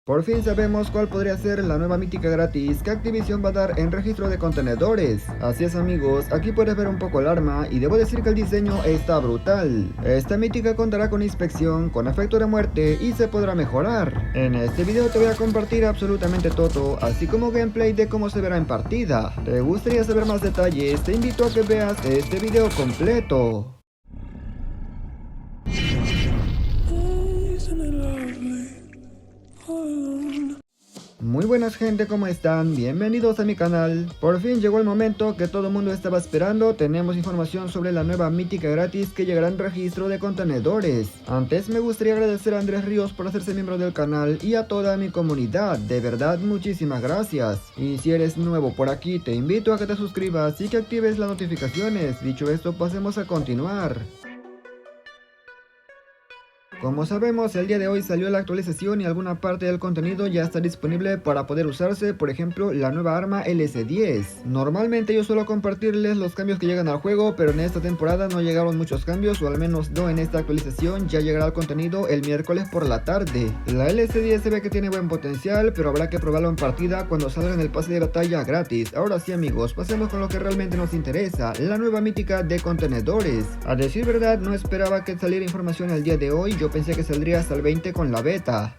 Por fin sabemos cuál podría ser la nueva mítica gratis que Activision va a dar en registro de contenedores. Así es amigos, aquí puedes ver un poco el arma y debo decir que el diseño está brutal. Esta mítica contará con inspección, con efecto de muerte y se podrá mejorar. En este video te voy a compartir absolutamente todo, así como gameplay de cómo se verá en partida. ¿Te gustaría saber más detalles? Te invito a que veas este video completo. Muy buenas gente, ¿cómo están? Bienvenidos a mi canal. Por fin llegó el momento que todo el mundo estaba esperando. Tenemos información sobre la nueva mítica gratis que llegará en registro de contenedores. Antes me gustaría agradecer a Andrés Ríos por hacerse miembro del canal y a toda mi comunidad. De verdad, muchísimas gracias. Y si eres nuevo por aquí, te invito a que te suscribas y que actives las notificaciones. Dicho esto, pasemos a continuar. Como sabemos, el día de hoy salió la actualización y alguna parte del contenido ya está disponible para poder usarse, por ejemplo, la nueva arma LS10. Normalmente yo suelo compartirles los cambios que llegan al juego, pero en esta temporada no llegaron muchos cambios, o al menos no en esta actualización. Ya llegará el contenido el miércoles por la tarde. La LS10 se ve que tiene buen potencial, pero habrá que probarlo en partida cuando salga en el pase de batalla gratis. Ahora sí amigos, pasemos con lo que realmente nos interesa, la nueva mítica de contenedores. A decir verdad, no esperaba que saliera información el día de hoy. Yo pensé que saldría hasta el 20 con la beta.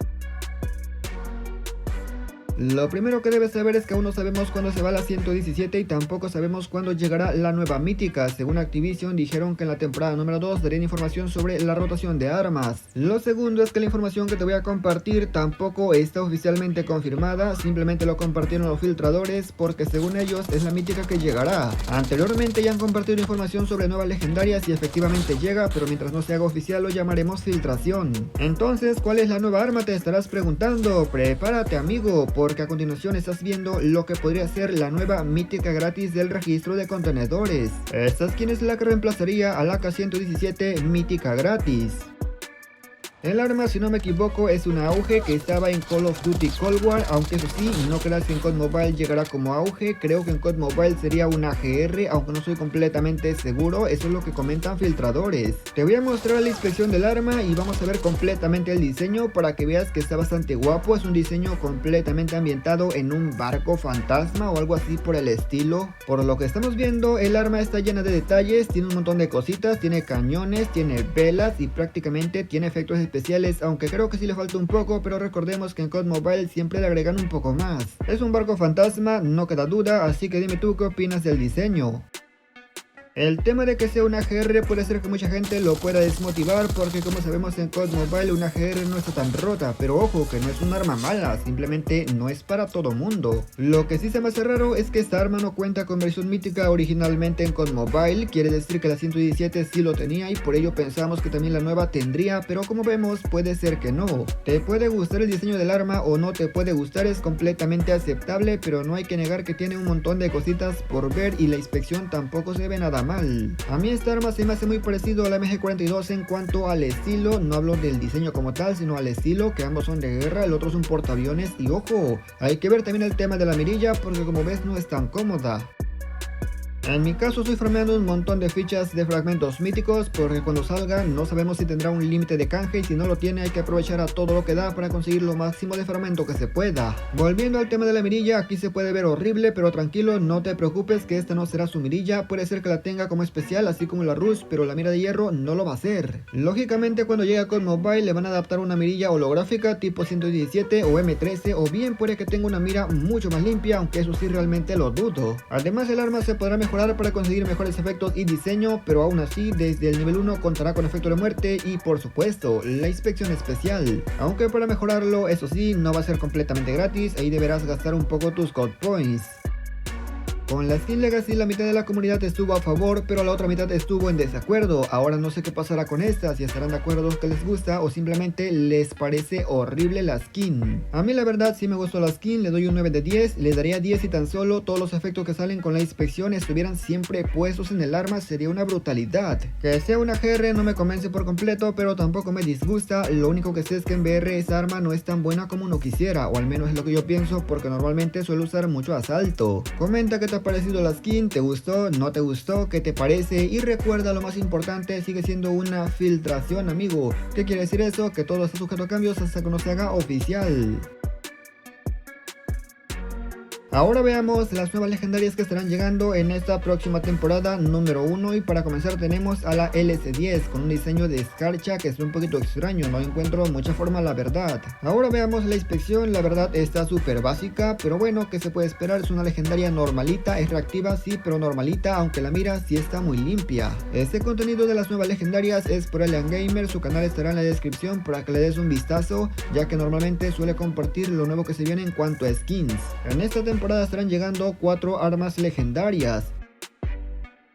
Lo primero que debes saber es que aún no sabemos cuándo se va la 117 y tampoco sabemos cuándo llegará la nueva mítica. Según Activision dijeron que en la temporada número 2 darían información sobre la rotación de armas. Lo segundo es que la información que te voy a compartir tampoco está oficialmente confirmada, simplemente lo compartieron los filtradores porque según ellos es la mítica que llegará. Anteriormente ya han compartido información sobre nuevas legendarias y efectivamente llega, pero mientras no se haga oficial lo llamaremos filtración. Entonces, ¿cuál es la nueva arma? Te estarás preguntando. Prepárate amigo, porque a continuación estás viendo lo que podría ser la nueva mítica gratis del registro de contenedores. Esta skin es la que reemplazaría a la AK-117 mítica gratis. El arma, si no me equivoco, es una auge que estaba en Call of Duty Cold War, aunque eso sí, no creas que en COD Mobile llegará como auge. Creo que en COD Mobile sería una GR, aunque no soy completamente seguro. Eso es lo que comentan filtradores. Te voy a mostrar la inspección del arma y vamos a ver completamente el diseño para que veas que está bastante guapo. Es un diseño completamente ambientado en un barco fantasma o algo así por el estilo. Por lo que estamos viendo, el arma está llena de detalles, tiene un montón de cositas, tiene cañones, tiene velas y prácticamente tiene efectos especiales, aunque creo que sí le falta un poco, pero recordemos que en COD Mobile siempre le agregan un poco más. Es un barco fantasma, no queda duda, así que dime tú qué opinas del diseño. El tema de que sea una GR puede ser que mucha gente lo pueda desmotivar porque como sabemos en COD Mobile una GR no está tan rota, pero ojo que no es un arma mala, simplemente no es para todo mundo. Lo que sí se me hace raro es que esta arma no cuenta con versión mítica originalmente en COD Mobile, quiere decir que la 117 sí lo tenía y por ello pensamos que también la nueva tendría, pero como vemos puede ser que no. Te puede gustar el diseño del arma o no te puede gustar, es completamente aceptable, pero no hay que negar que tiene un montón de cositas por ver y la inspección tampoco se ve nada mal. A mí esta arma se me hace muy parecido a la MG42 en cuanto al estilo, no hablo del diseño como tal, sino al estilo, que ambos son de guerra, el otro es un portaaviones y ojo, hay que ver también el tema de la mirilla porque como ves no es tan cómoda. En mi caso estoy farmeando un montón de fichas de fragmentos míticos porque cuando salgan no sabemos si tendrá un límite de canje y si no lo tiene hay que aprovechar a todo lo que da para conseguir lo máximo de fragmento que se pueda. Volviendo al tema de la mirilla, aquí se puede ver horrible, pero tranquilo, no te preocupes que esta no será su mirilla, puede ser que la tenga como especial así como la Rush, pero la mira de hierro no lo va a hacer. Lógicamente cuando llegue a COD Mobile le van a adaptar una mirilla holográfica tipo 117 o M13 o bien puede que tenga una mira mucho más limpia, aunque eso sí realmente lo dudo. Además el arma se podrá mejorar para conseguir mejores efectos y diseño, pero aún así desde el nivel 1 contará con efecto de muerte y por supuesto la inspección especial, aunque para mejorarlo eso sí no va a ser completamente gratis, ahí deberás gastar un poco tus code points. Con la Skin Legacy la mitad de la comunidad estuvo a favor, pero la otra mitad estuvo en desacuerdo. Ahora no sé qué pasará con esta, si estarán de acuerdo que les gusta o simplemente les parece horrible la skin. A mí la verdad sí me gustó la skin, le doy un 9 de 10, le daría 10 si tan solo todos los efectos que salen con la inspección estuvieran siempre puestos en el arma, sería una brutalidad. Que sea una GR no me convence por completo, pero tampoco me disgusta, lo único que sé es que en VR esa arma no es tan buena como uno quisiera, o al menos es lo que yo pienso porque normalmente suelo usar mucho asalto. Comenta que te ha parecido la skin, ¿te gustó? ¿No te gustó? ¿Qué te parece? Y recuerda, lo más importante sigue siendo una filtración amigo. ¿Qué quiere decir eso? Que todo está sujeto a cambios hasta que no se haga oficial. Ahora veamos las nuevas legendarias que estarán llegando en esta próxima temporada número 1 y para comenzar tenemos a la LC10 con un diseño de escarcha que es un poquito extraño, no encuentro mucha forma la verdad. Ahora veamos la inspección, la verdad está súper básica, pero bueno, ¿qué se puede esperar? Es una legendaria normalita, es reactiva sí, pero normalita, aunque la mira sí está muy limpia. Este contenido de las nuevas legendarias es por Elian Gamer, su canal estará en la descripción para que le des un vistazo, ya que normalmente suele compartir lo nuevo que se viene en cuanto a skins. En esta temporada estarán llegando 4 armas legendarias.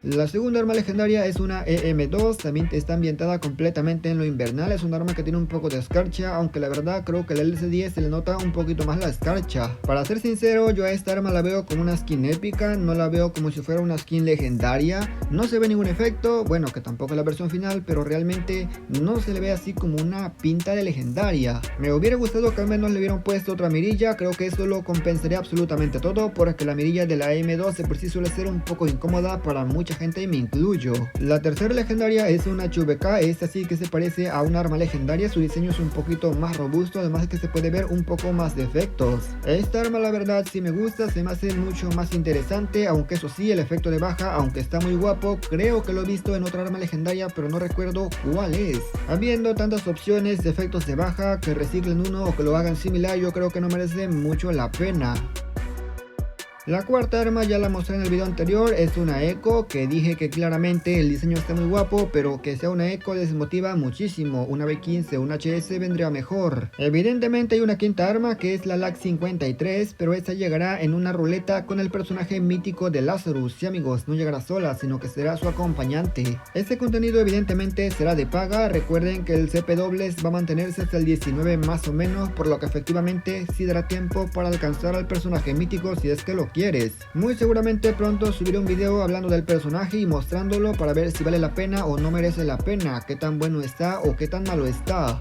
La segunda arma legendaria es una EM2, también está ambientada completamente en lo invernal, es un arma que tiene un poco de escarcha, aunque la verdad creo que la LC10 se le nota un poquito más la escarcha. Para ser sincero, yo a esta arma la veo como una skin épica, no la veo como si fuera una skin legendaria, no se ve ningún efecto, bueno que tampoco es la versión final, pero realmente no se le ve así como una pinta de legendaria. Me hubiera gustado que al menos le hubieran puesto otra mirilla, creo que eso lo compensaría absolutamente todo, porque la mirilla de la EM2 de por sí suele ser un poco incómoda para mucha gente y me incluyo. La tercera legendaria es una HVK, esta sí que se parece a un arma legendaria, su diseño es un poquito más robusto, además que se puede ver un poco más de efectos. Esta arma la verdad sí me gusta, se me hace mucho más interesante, aunque eso sí, el efecto de baja, aunque está muy guapo, creo que lo he visto en otra arma legendaria, pero no recuerdo cuál es. Habiendo tantas opciones de efectos de baja, que reciclen uno o que lo hagan similar, yo creo que no merece mucho la pena. La cuarta arma ya la mostré en el video anterior, es una eco que dije que claramente el diseño está muy guapo, pero que sea una eco desmotiva muchísimo, una B15 o una HS vendría mejor. Evidentemente hay una quinta arma que es la LAC 53, pero esta llegará en una ruleta con el personaje mítico de Lazarus, y amigos, no llegará sola, sino que será su acompañante. Este contenido evidentemente será de paga, recuerden que el CP dobles va a mantenerse hasta el 19 más o menos, por lo que efectivamente sí dará tiempo para alcanzar al personaje mítico si es que lo quieres. Muy seguramente pronto subiré un video hablando del personaje y mostrándolo para ver si vale la pena o no merece la pena, qué tan bueno está o qué tan malo está.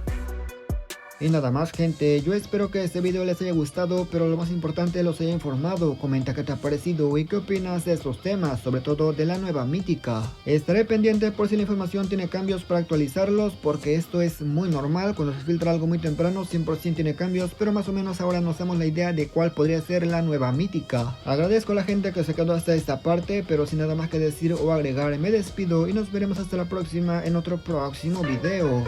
Y nada más gente, yo espero que este video les haya gustado, pero lo más importante los haya informado. Comenta qué te ha parecido y qué opinas de estos temas, sobre todo de la nueva mítica. Estaré pendiente por si la información tiene cambios para actualizarlos, porque esto es muy normal, cuando se filtra algo muy temprano 100% tiene cambios, pero más o menos ahora nos damos la idea de cuál podría ser la nueva mítica. Agradezco a la gente que se quedó hasta esta parte, pero sin nada más que decir o agregar, me despido y nos veremos hasta la próxima en otro próximo video.